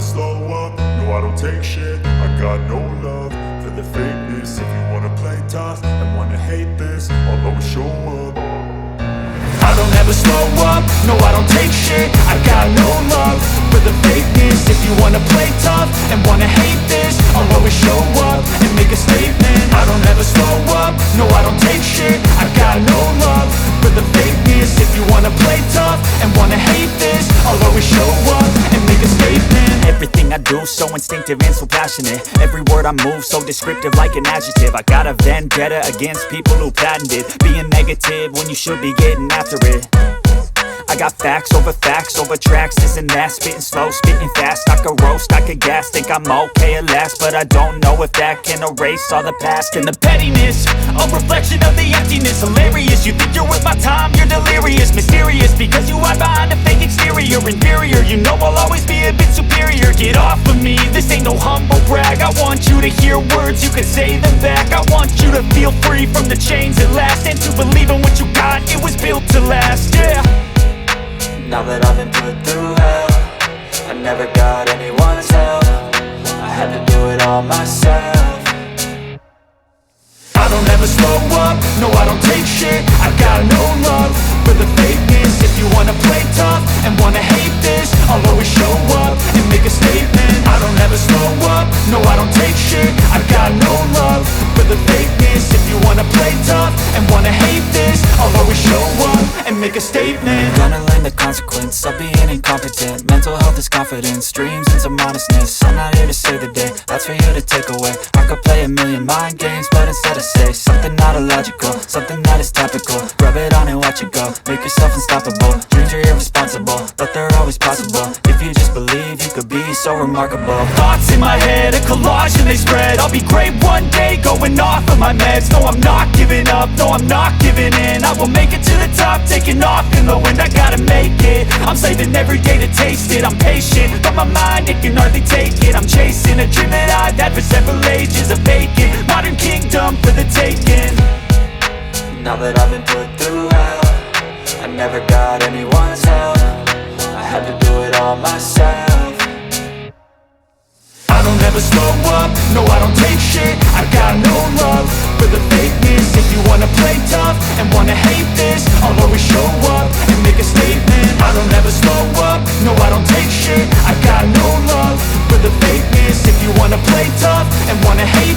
slow up, no I don't take shit. I got no love for the fakeness. If you wanna play tough and wanna hate this, I'll always show up. I don't ever slow up, no I don't take shit. I got no love for the fakeness. If you wanna play tough and wanna hate this, I'll always show up and make a statement. I don't ever slow up, no I don't take shit. I got no love for the fakeness. If you wanna play tough and wanna hate this, I'll always show up and make a statement. Everything I do so instinctive and so passionate. Every word I move so descriptive like an adjective. I got a vendetta against people who patented being negative when you should be getting after it. I got facts over tracks, this and that. Spitting slow, spitting fast, I could roast, I could gas. Think I'm okay at last, but I don't know if that can erase all the past. And the pettiness, a reflection of the emptiness. Hilarious, you think you're worth my time, you're delirious. Mysterious, because you hide behind a fake exterior. Inferior, you know I'll always be a bit superior. Get off of me, this ain't no humble brag. I want you to hear words, you can say them back. I want you to feel free from the chains at last, and to believe in what you got, it was built to last, yeah. Now that I've been put through hell, I never got anyone's help. I had to do it all myself. I don't ever slow up, no I don't take shit. I got no love for the fakeness. If you wanna play tough and wanna hate this, I'll always show up and make a statement. I don't ever slow up, no I don't take shit. I got no love for the fakeness. If you wanna play tough and wanna hate this, I'll always show up and make a statement. Gonna learn the consequence of being incompetent. Mental health is confidence, dreams and some honestness. I'm not here to save the day, that's for you to take away. I could play a million mind games, but instead I say something not illogical, something that is topical. Rub it on and watch it go, make yourself unstoppable. Dreams are irresponsible, but they're always possible. If you just believe, you could be so remarkable. Thoughts in my head, a collage and they spread. I'll be great one day, going off of my meds. No, I'm not giving up, no, I'm not giving in. I will make it to the top, taking off in the wind. I gotta make it, I'm saving every day to taste it. I'm patient, but my mind, it can hardly take it. I'm chasing a dream that I've had for several ages. A vacant, modern kingdom for the taking. Now that I've been put through hell, I never got anyone's help. I had to do it all myself. I don't ever slow up, no I don't take shit. I got no love for the fakeness. If you wanna play tough and wanna hate this, I'll always show up and make a statement. I don't ever slow up, no I don't take shit. I got no love for the fakeness. If you wanna play tough and wanna hate